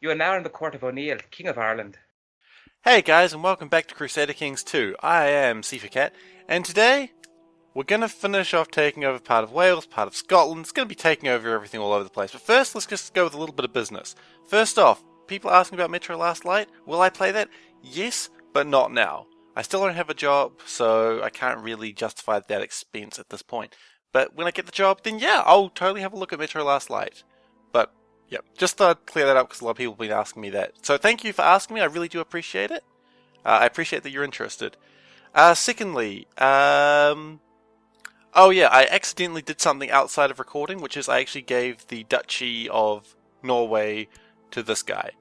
You are now in the court of O'Neill, King of Ireland. Hey guys, and welcome back to Crusader Kings 2. I am SeiferKatt, and today we're going to finish off taking over part of Wales, part of Scotland. It's going to be taking over everything all over the place. But first, let's just go with a little bit of business. First off, people asking about Metro Last Light. Will I play that? Yes, but not now. I still don't have a job, so I can't really justify that expense at this point. But when I get the job, then yeah, I'll totally have a look at Metro Last Light. But yep, just thought I'd clear that up because a lot of people have been asking me that. So thank you for asking me. I really do appreciate it. I appreciate that you're interested. Secondly, oh yeah, I accidentally did something outside of recording, which is I actually gave the Duchy of Norway to this guy.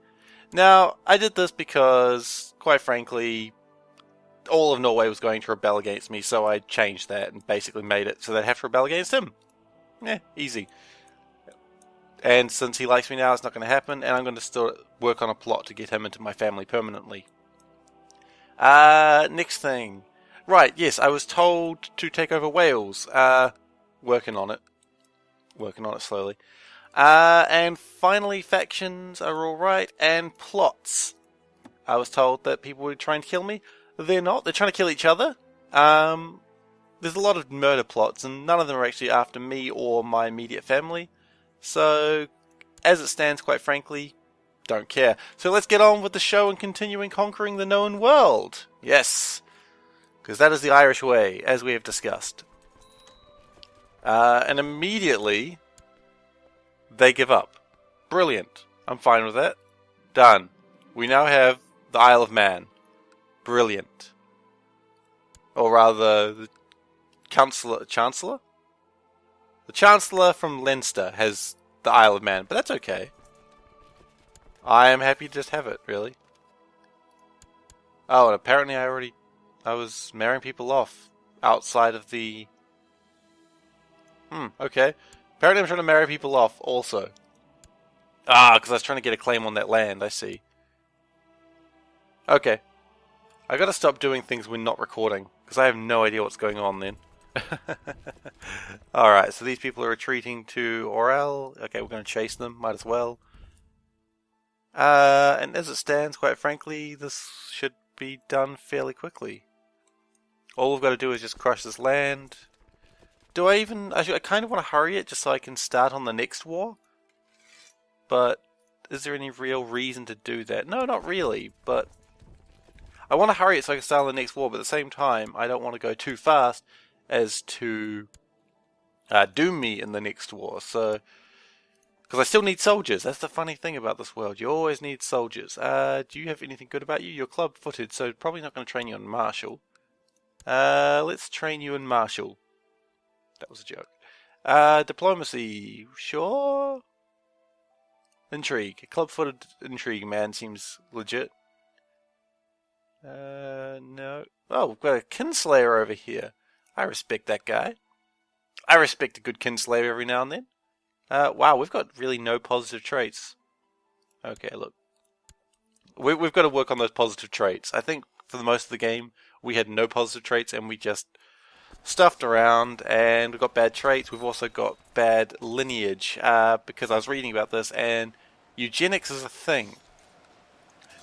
Now, I did this because, quite frankly, all of Norway was going to rebel against me, so I changed that and basically made it so they'd have to rebel against him. Easy. And since he likes me now, it's not going to happen, and I'm going to still work on a plot to get him into my family permanently. Next thing. Right, yes, I was told to take over Wales. Working on it. Working on it slowly. And finally, factions are alright, and plots. I was told that people were trying to kill me. They're not. They're trying to kill each other. There's a lot of murder plots, and none of them are actually after me or my immediate family. So, as it stands, quite frankly, don't care. So let's get on with the show and continuing conquering the known world. Yes. Because that is the Irish way, as we have discussed. And immediately, they give up. Brilliant. I'm fine with that. Done. We now have the Isle of Man. Brilliant. Or rather, the Chancellor? The Chancellor from Leinster has the Isle of Man, but that's okay. I am happy to just have it, really. Oh, and apparently I was marrying people off outside of the... okay. Apparently I'm trying to marry people off also. Because I was trying to get a claim on that land, I see. Okay. I gotta stop doing things when not recording, because I have no idea what's going on then. Alright, so these people are retreating to Orel. Okay, we're going to chase them, might as well. And as it stands, quite frankly, this should be done fairly quickly. All we've got to do is just crush this land. I kind of want to hurry it just so I can start on the next war. But is there any real reason to do that? No, not really, but I want to hurry it so I can start on the next war, but at the same time, I don't want to go too fast as to doom me in the next war. So, because I still need soldiers. That's the funny thing about this world. You always need soldiers. Do you have anything good about you? You're club-footed, so probably not going to train you in martial. Let's train you in martial. That was a joke. Diplomacy, sure. Intrigue. Club-footed intrigue man seems legit. No. Oh, we've got a kinslayer over here. I respect that guy. I respect a good kinslayer every now and then. Wow, we've got really no positive traits. Okay, look. We've got to work on those positive traits. I think for the most of the game, we had no positive traits and we just stuffed around and we've got bad traits. We've also got bad lineage because I was reading about this and eugenics is a thing.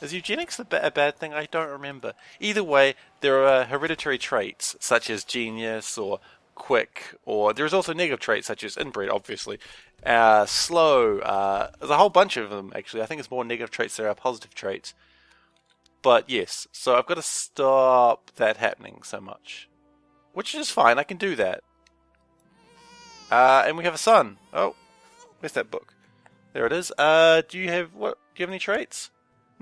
Is eugenics a bad thing? I don't remember. Either way, there are hereditary traits such as genius or quick, or there's also negative traits such as inbred, obviously. Slow. There's a whole bunch of them, actually. I think it's more negative traits than there are positive traits. But yes, so I've got to stop that happening so much. Which is fine, I can do that. And we have a son. Oh, where's that book? There it is. Do you have any traits?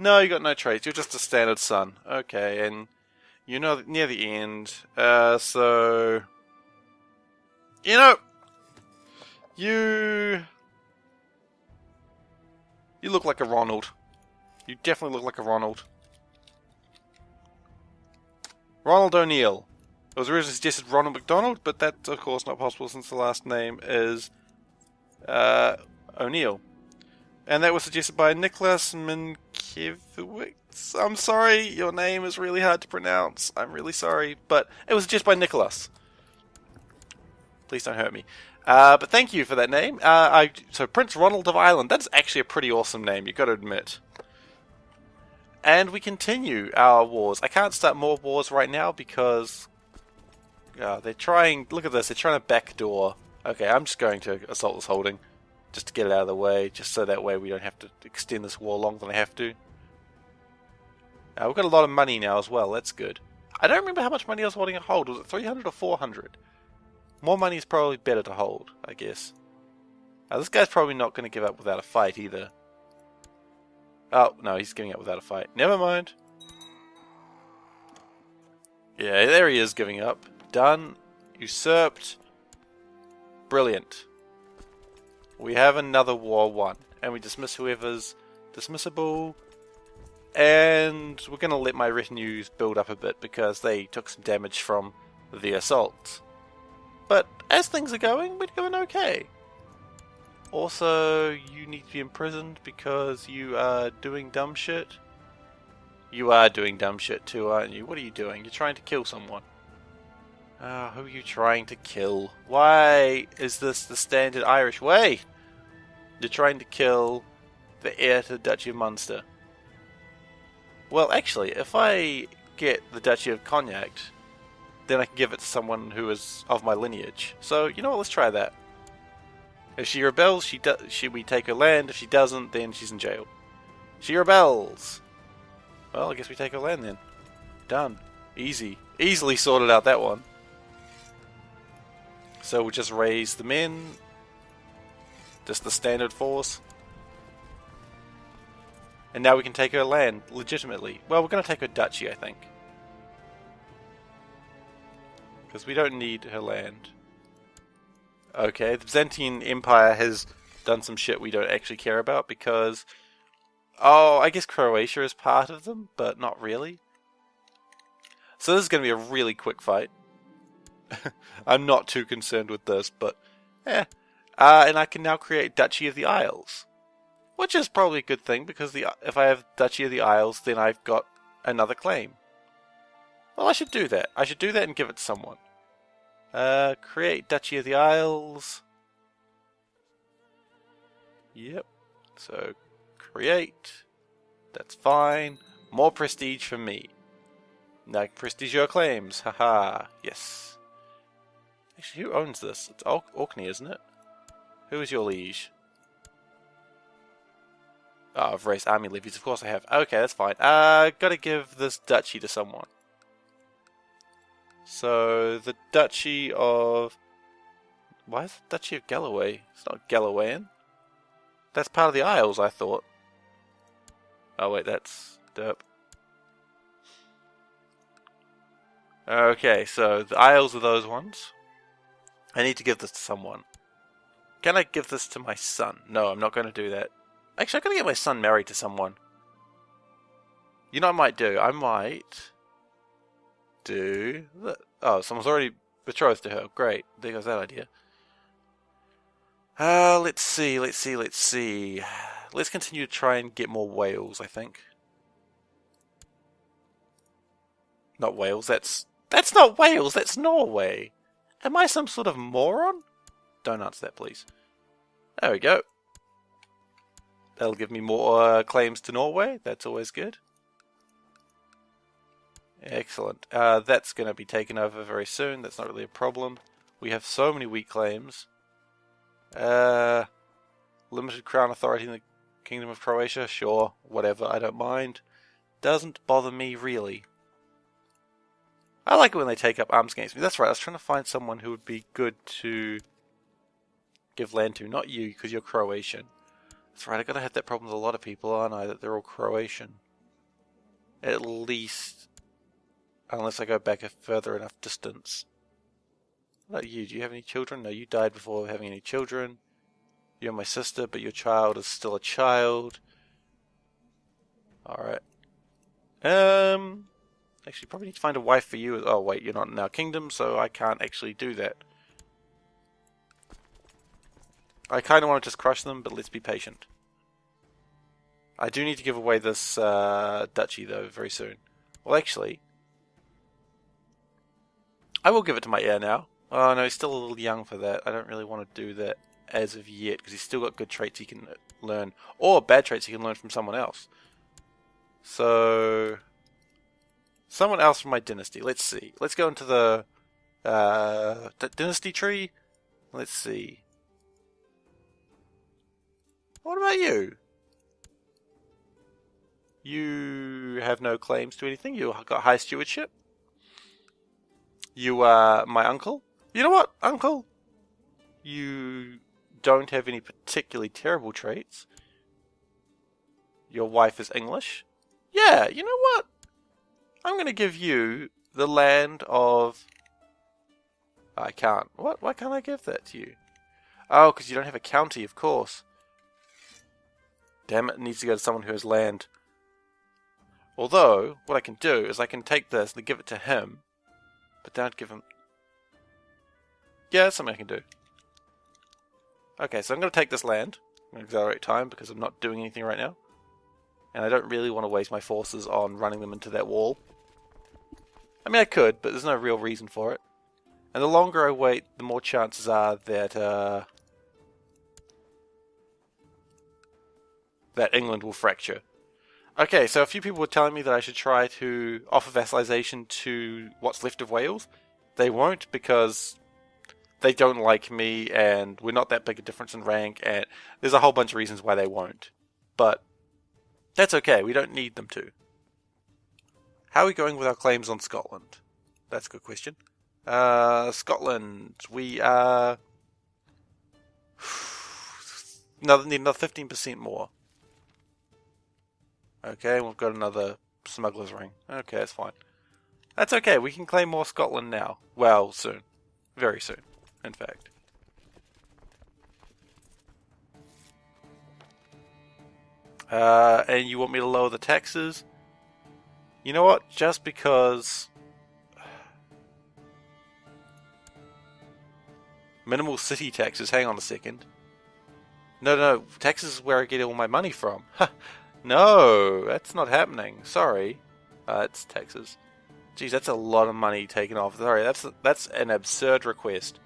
No, you got no traits. You're just a standard son. Okay, and you're near the end. So you know, you look like a Ronald. You definitely look like a Ronald. Ronald O'Neill. It was originally suggested Ronald McDonald, but that's of course not possible since the last name is O'Neill. And that was suggested by Nicholas Minkiewicz. I'm sorry, your name is really hard to pronounce. I'm really sorry, but it was suggested by Nicholas. Please don't hurt me. But thank you for that name. So Prince Ronald of Ireland. That's actually a pretty awesome name, you've got to admit. And we continue our wars. I can't start more wars right now because they're trying. Look at this. They're trying to backdoor. Okay, I'm just going to assault this holding, just to get it out of the way, just so that way we don't have to extend this war longer than I have to. We've got a lot of money now as well. That's good. I don't remember how much money I was holding a hold. Was it 300 or 400? More money is probably better to hold, I guess. This guy's probably not going to give up without a fight either. Oh, no, he's giving up without a fight. Never mind. Yeah, there he is giving up. Done. Usurped. Brilliant. We have another war won. And we dismiss whoever's dismissible. And we're going to let my retinues build up a bit because they took some damage from the assault. But as things are going, we're going okay. Also, you need to be imprisoned because you are doing dumb shit. You are doing dumb shit too, aren't you? What are you doing? You're trying to kill someone. Who are you trying to kill? Why is this the standard Irish way? You're trying to kill the heir to the Duchy of Munster. Well, actually, if I get the Duchy of Cognac, then I can give it to someone who is of my lineage. So, you know what? Let's try that. If she rebels, we take her land. If she doesn't, then she's in jail. She rebels. Well, I guess we take her land then. Done. Easy. Easily sorted out that one. So we'll just raise the men. Just the standard force. And now we can take her land legitimately. Well, we're going to take her duchy, I think. Because we don't need her land. Okay, the Byzantine Empire has done some shit we don't actually care about because... Oh, I guess Croatia is part of them, but not really. So this is going to be a really quick fight. I'm not too concerned with this, but... And I can now create Duchy of the Isles. Which is probably a good thing, because if I have Duchy of the Isles, then I've got another claim. Well, I should do that. I should do that and give it to someone. Create Duchy of the Isles. Yep. So, create. That's fine. More prestige for me. Now I can prestige your claims. Haha. Yes. Actually, who owns this? It's Orkney, isn't it? Who is your liege? Oh, I've raised army levies. Of course I have. Okay, that's fine. Gotta give this duchy to someone. So, the Duchy of... Why is the Duchy of Galloway? It's not Galawayan. That's part of the Isles, I thought. Oh wait, that's... derp. Okay, so the Isles are those ones. I need to give this to someone. Can I give this to my son? No, I'm not going to do that. Actually, I'm going to get my son married to someone. You know what I might do? I might... do... Oh, someone's already betrothed to her. Great. There goes that idea. Let's see. Let's continue to try and get more Wales, I think. Not Wales, that's not Wales, that's Norway. Am I some sort of moron? Don't answer that, please. There we go. That'll give me more claims to Norway. That's always good. Excellent. That's going to be taken over very soon. That's not really a problem. We have so many weak claims. Limited crown authority in the Kingdom of Croatia. Sure, whatever. I don't mind. Doesn't bother me, really. I like it when they take up arms against me. That's right. I was trying to find someone who would be good to give land to. Not you, because you're Croatian. That's right. I've got to have that problem with a lot of people, aren't I? That they're all Croatian. At least... unless I go back a further enough distance. What about you? Do you have any children? No, you died before having any children. You're my sister, but your child is still a child. Alright. Actually, probably need to find a wife for you. Oh, wait, you're not in our kingdom, so I can't actually do that. I kind of want to just crush them, but let's be patient. I do need to give away this duchy, though, very soon. Well, actually... I will give it to my heir now. Oh no, he's still a little young for that. I don't really want to do that as of yet, because he's still got good traits he can learn. Or bad traits he can learn from someone else. So, someone else from my dynasty. Let's see. Let's go into the dynasty tree. Let's see. What about you? You have no claims to anything. You got high stewardship. You are my uncle. You know what, uncle? You don't have any particularly terrible traits. Your wife is English. Yeah, you know what? I'm going to give you the land of... I can't. What? Why can't I give that to you? Oh, because you don't have a county, of course. Damn it, it needs to go to someone who has land. Although, what I can do is I can take this and give it to him. But don't give him... Yeah, that's something I can do. Okay, so I'm going to take this land. I'm going to accelerate time because I'm not doing anything right now. And I don't really want to waste my forces on running them into that wall. I mean, I could, but there's no real reason for it. And the longer I wait, the more chances are that that England will fracture. Okay, so a few people were telling me that I should try to offer vassalization to what's left of Wales. They won't because they don't like me and we're not that big a difference in rank, and there's a whole bunch of reasons why they won't. But that's okay, we don't need them to. How are we going with our claims on Scotland? That's a good question. Scotland, we are... need another 15% more. Okay, we've got another smuggler's ring. Okay, that's fine. That's okay, we can claim more Scotland now. Well, soon. Very soon, in fact. And you want me to lower the taxes? You know what? Just because... Minimal city taxes, hang on a second. No, taxes is where I get all my money from. No, that's not happening. Sorry. It's taxes. Geez, that's a lot of money taken off. Sorry, that's an absurd request.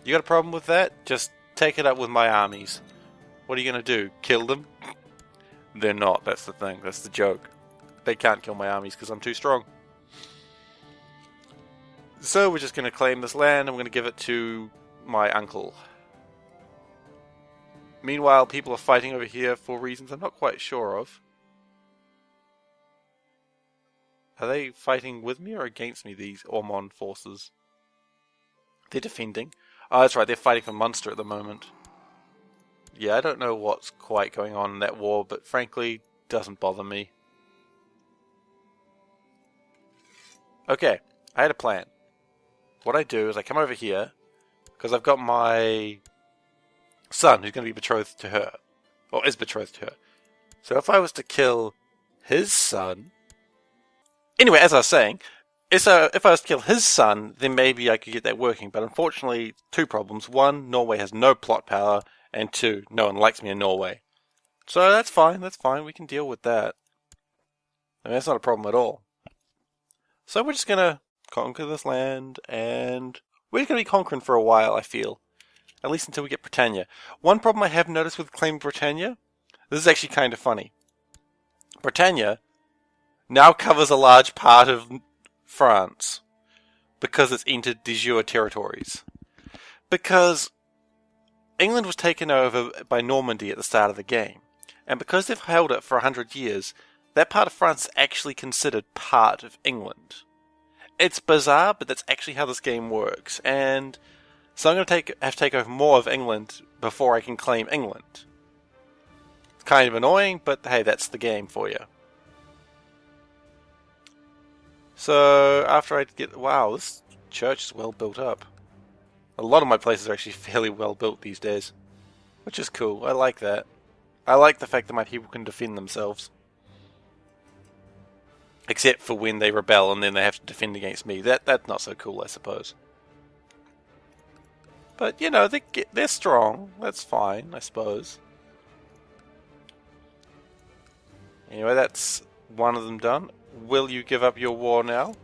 You got a problem with that? Just take it up with my armies. What are you going to do? Kill them? They're not, that's the thing. That's the joke. They can't kill my armies because I'm too strong. So we're just going to claim this land and we're going to give it to my uncle. Meanwhile, people are fighting over here for reasons I'm not quite sure of. Are they fighting with me or against me, these Ormond forces? They're defending. Oh, that's right, they're fighting for Munster at the moment. Yeah, I don't know what's quite going on in that war, but frankly, doesn't bother me. Okay, I had a plan. What I do is I come over here, because I've got my son who's going to be betrothed to her, or is betrothed to her. So if I was to kill his son... Anyway, as I was saying, if I was to kill his son, then maybe I could get that working, but unfortunately, two problems. One, Norway has no plot power, and two, no one likes me in Norway. So that's fine, we can deal with that. I mean, that's not a problem at all. So we're just going to conquer this land, and we're going to be conquering for a while, I feel. At least until we get Britannia. One problem I have noticed with claiming Britannia, this is actually kind of funny. Britannia now covers a large part of France because it's entered de jure territories. Because England was taken over by Normandy at the start of the game, and because they've held it for 100 years, that part of France is actually considered part of England. It's bizarre, but that's actually how this game works, and so I'm going to have to take over more of England before I can claim England. It's kind of annoying, but hey, that's the game for you. So, after I get... Wow, this church is well built up. A lot of my places are actually fairly well built these days. Which is cool, I like that. I like the fact that my people can defend themselves. Except for when they rebel and then they have to defend against me. That's not so cool, I suppose. But, you know, they're strong. That's fine, I suppose. Anyway, that's one of them done. Will you give up your war now?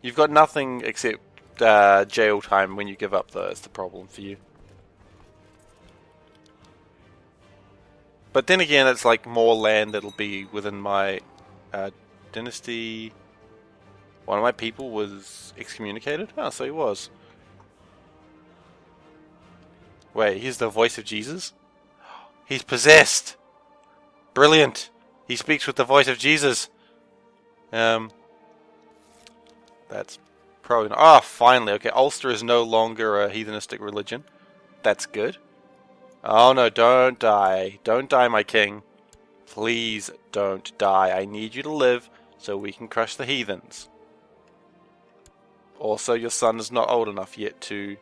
You've got nothing except jail time when you give up, though. That's the problem for you. But then again, it's like more land that'll be within my Dynasty. One of my people was excommunicated? Oh, so he was. Wait, he's the voice of Jesus? He's possessed! Brilliant! He speaks with the voice of Jesus! That's probably not... Oh, finally. Okay, Ulster is no longer a heathenistic religion. That's good. Oh no, don't die. Don't die, my king. Please don't die. I need you to live so we can crush the heathens. Also, your son is not old enough yet to...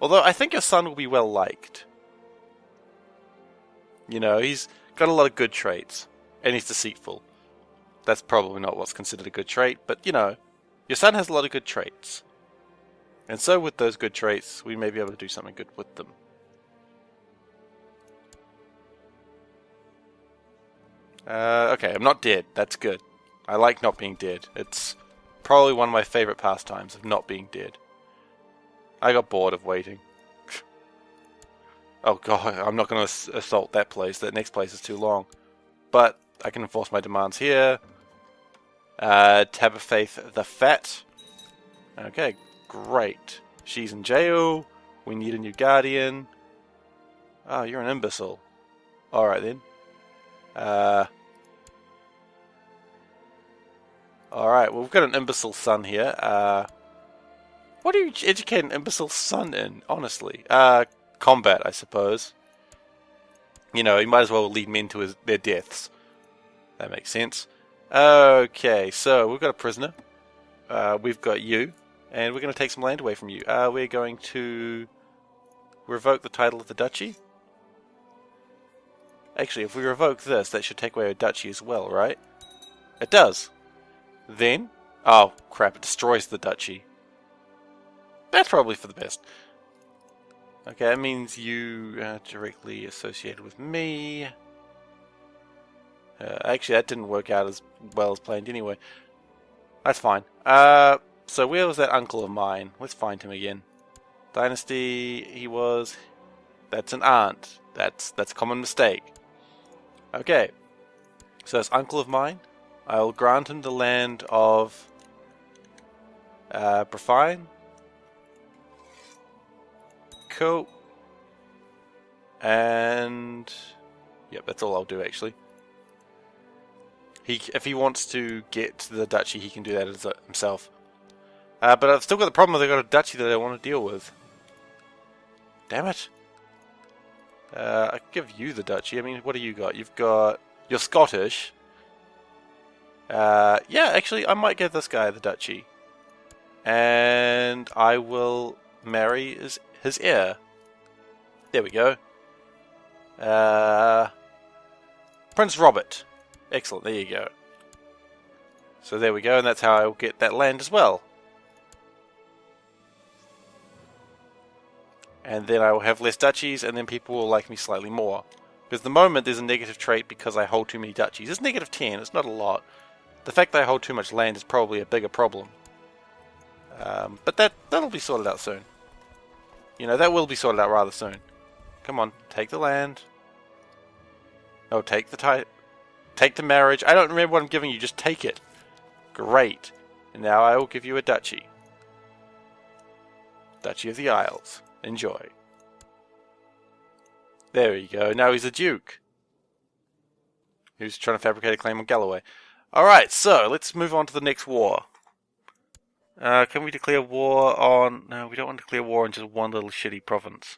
Although, I think your son will be well liked. You know, he's got a lot of good traits. And he's deceitful. That's probably not what's considered a good trait, but, you know, your son has a lot of good traits. And so, with those good traits, we may be able to do something good with them. Okay, I'm not dead. That's good. I like not being dead. It's probably one of my favorite pastimes of not being dead. I got bored of waiting. Oh god, I'm not going to assault that place. That next place is too long. But I can enforce my demands here. Tabitha the Fat. Okay, great. She's in jail. We need a new guardian. Oh, you're an imbecile. Alright then. Alright, well, we've got an imbecile son here. What do you educate an imbecile son in, honestly? Combat, I suppose. You know, he might as well lead men to their deaths. That makes sense. Okay, so we've got a prisoner. We've got you. And we're going to take some land away from you. We're going to revoke the title of the duchy. Actually, if we revoke this, that should take away a duchy as well, right? It does. Then... Oh, crap, it destroys the duchy. That's probably for the best. Okay, that means you are directly associated with me. Actually, that didn't work out as well as planned anyway. That's fine. So where was that uncle of mine? Let's find him again. Dynasty, he was... That's an aunt. That's a common mistake. Okay. So this uncle of mine, I'll grant him the land of... Brefine. Cool. And... Yep, that's all I'll do actually. If he wants to get to the duchy, he can do that himself. But I've still got the problem that I've got a duchy that I want to deal with. Damn it. I could give you the duchy. I mean, what do you got? You've got... You're Scottish. Yeah, actually, I might give this guy the duchy. And I will marry his heir. There we go. Prince Robert. Excellent, there you go. So there we go, and that's how I will get that land as well. And then I will have less duchies, and then people will like me slightly more. Because at the moment there's a negative trait because I hold too many duchies. It's negative 10, it's not a lot. The fact that I hold too much land is probably a bigger problem. But that'll be sorted out soon. You know, that will be sorted out rather soon. Come on, take the land. Oh, take the marriage. I don't remember what I'm giving you, just take it. Great. And now I will give you a duchy. Duchy of the Isles. Enjoy. There you go. Now he's a duke. Who's trying to fabricate a claim on Galloway. Alright, so let's move on to the next war. Can we declare war on... No, we don't want to declare war on just one little shitty province.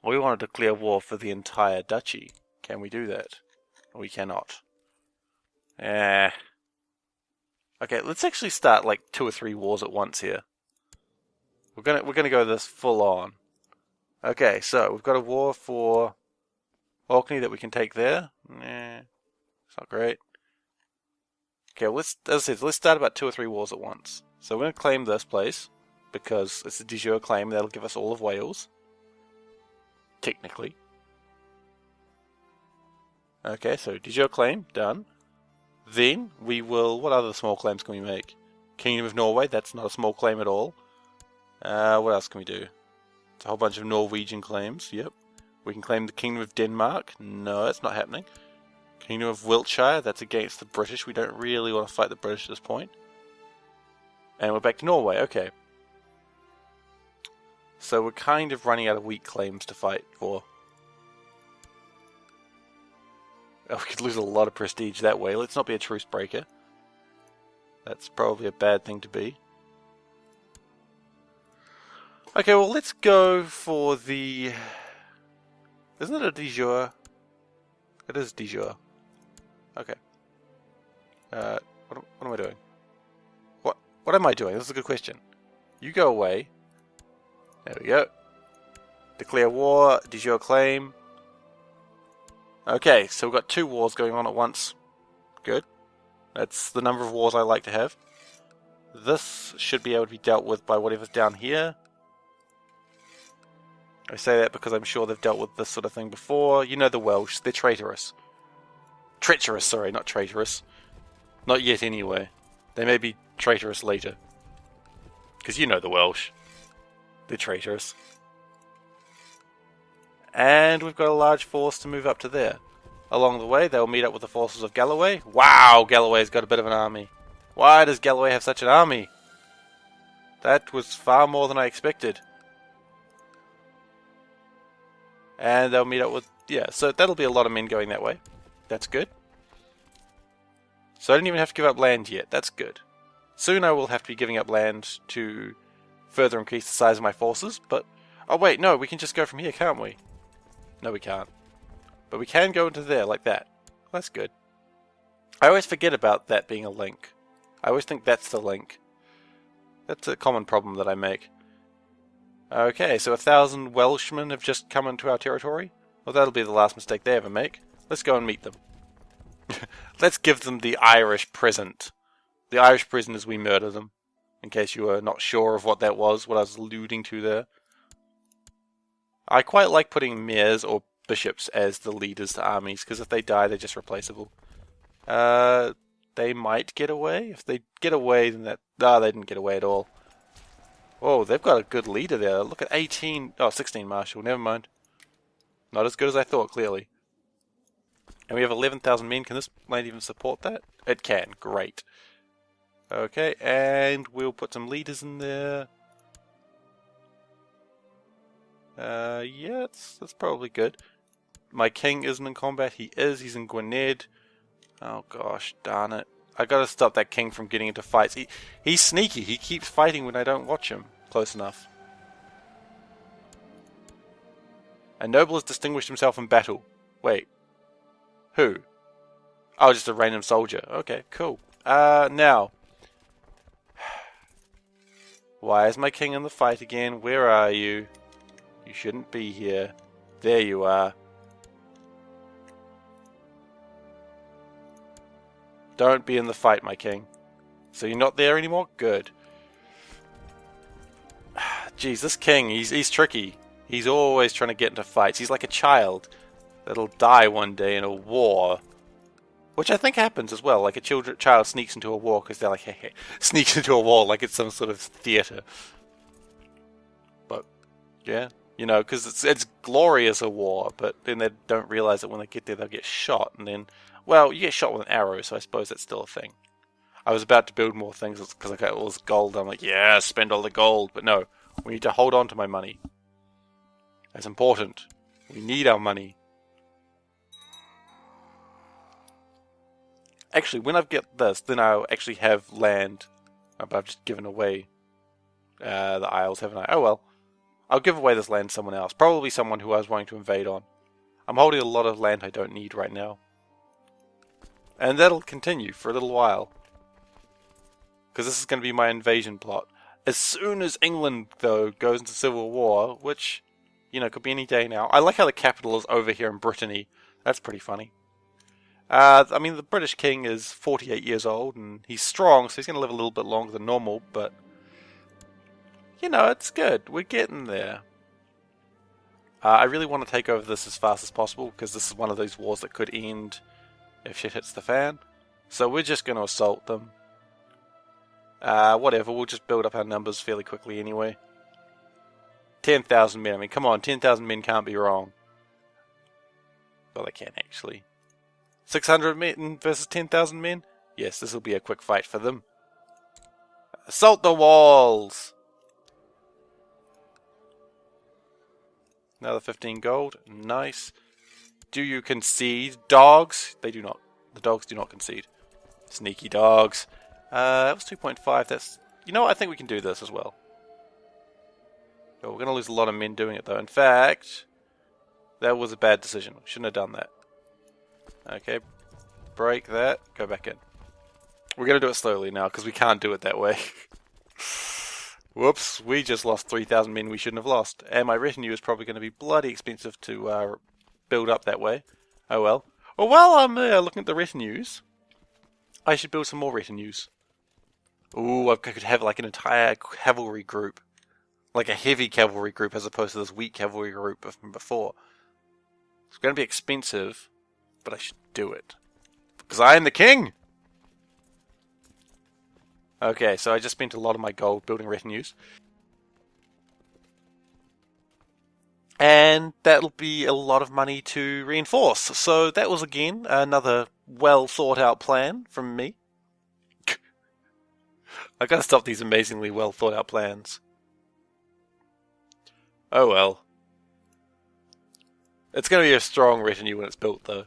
We want to declare war for the entire duchy. Can we do that? We cannot. Okay, let's actually start like 2 or 3 wars at once here. We're gonna go this full on. Okay, so we've got a war for Orkney that we can take there. It's not great. Okay, well, as I said, let's start about 2 or 3 wars at once. So we're gonna claim this place because it's a de jure claim that'll give us all of Wales. Technically. Okay, so de jure claim done. Then we will. What other small claims can we make? Kingdom of Norway. That's not a small claim at all. What else can we do? It's a whole bunch of Norwegian claims. Yep. We can claim the Kingdom of Denmark. No, that's not happening. Kingdom of Wiltshire, that's against the British. We don't really want to fight the British at this point. And we're back to Norway, okay. So we're kind of running out of weak claims to fight for. Oh, we could lose a lot of prestige that way. Let's not be a truce breaker. That's probably a bad thing to be. Okay, well, let's go for the... Isn't it a de jure? It is de jure. Okay. What am I doing? What am I doing? This is a good question. You go away. There we go. Declare war, de jure claim. Okay, so we've got 2 wars going on at once. Good. That's the number of wars I like to have. This should be able to be dealt with by whatever's down here. I say that because I'm sure they've dealt with this sort of thing before. You know the Welsh, they're traitorous. Treacherous, sorry, not traitorous. Not yet anyway. They may be traitorous later. Because you know the Welsh. They're traitorous. And we've got a large force to move up to there. Along the way, they'll meet up with the forces of Galloway. Wow, Galloway's got a bit of an army. Why does Galloway have such an army? That was far more than I expected. And they'll meet up with... Yeah, so that'll be a lot of men going that way. That's good. So I don't even have to give up land yet. That's good. Soon I will have to be giving up land to further increase the size of my forces, but... Oh wait, no, we can just go from here, can't we? No, we can't. But we can go into there, like that. That's good. I always forget about that being a link. I always think that's the link. That's a common problem that I make. Okay, so 1,000 Welshmen have just come into our territory. Well, that'll be the last mistake they ever make. Let's go and meet them. Let's give them the Irish present. The Irish present as we murder them. In case you were not sure of what that was, what I was alluding to there. I quite like putting mayors or bishops as the leaders to armies, because if they die, they're just replaceable. They might get away. If they get away, then that... Ah, they didn't get away at all. Oh, they've got a good leader there. Look at 18... Oh, 16 marshal. Never mind. Not as good as I thought, clearly. And we have 11,000 men. Can this land even support that? It can. Great. Okay, and we'll put some leaders in there. Yeah, that's probably good. My king isn't in combat. He is. He's in Gwynedd. Oh gosh, darn it. I gotta stop that king from getting into fights. He's sneaky. He keeps fighting when I don't watch him close enough. A noble has distinguished himself in battle. Wait. Who? Oh, just a random soldier. Okay, cool. Now. Why is my king in the fight again? Where are you? You shouldn't be here. There you are. Don't be in the fight, my king. So you're not there anymore? Good. Jeez, this king, he's tricky. He's always trying to get into fights. He's like a child that'll die one day in a war. Which I think happens as well. Like a child sneaks into a war because they're like, hey, sneaks into a war like it's some sort of theatre. But, yeah. You know, because it's glorious a war, but then they don't realize that when they get there they'll get shot, and then, well, you get shot with an arrow, so I suppose that's still a thing. I was about to build more things because I got all this gold. I'm like, yeah, spend all the gold, but no, we need to hold on to my money. That's important. We need our money. Actually, when I get this, then I'll actually have land, but I've just given away the Isles, haven't I? Oh well. I'll give away this land to someone else. Probably someone who I was wanting to invade on. I'm holding a lot of land I don't need right now. And that'll continue for a little while. Because this is going to be my invasion plot. As soon as England, though, goes into civil war, which, you know, could be any day now. I like how the capital is over here in Brittany. That's pretty funny. I mean, the British king is 48 years old, and he's strong, so he's going to live a little bit longer than normal, but... You know, it's good. We're getting there. I really want to take over this as fast as possible, because this is one of those wars that could end if shit hits the fan. So we're just going to assault them. Whatever, we'll just build up our numbers fairly quickly anyway. 10,000 men. I mean, come on, 10,000 men can't be wrong. Well, they can actually. 600 men versus 10,000 men? Yes, this will be a quick fight for them. Assault the walls! Another 15 gold. Nice. Do you concede? Dogs? They do not. The dogs do not concede. Sneaky dogs. That was 2.5. That's... You know what? I think we can do this as well. Oh, we're going to lose a lot of men doing it, though. In fact, that was a bad decision. We shouldn't have done that. Okay. Break that. Go back in. We're going to do it slowly now, because we can't do it that way. Whoops. We just lost 3,000 men we shouldn't have lost. And my retinue is probably going to be bloody expensive to build up that way. Oh well. Well, while I'm looking at the retinues, I should build some more retinues. Ooh, I could have like an entire cavalry group. Like a heavy cavalry group as opposed to this weak cavalry group from before. It's going to be expensive, but I should do it. Because I am the king! Okay, so I just spent a lot of my gold building retinues. And that'll be a lot of money to reinforce. So that was again another well thought out plan from me. I've got to stop these amazingly well thought out plans. Oh well. It's going to be a strong retinue when it's built though.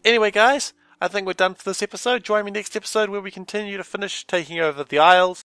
Anyway guys, I think we're done for this episode. Join me next episode where we continue to finish taking over the Isles.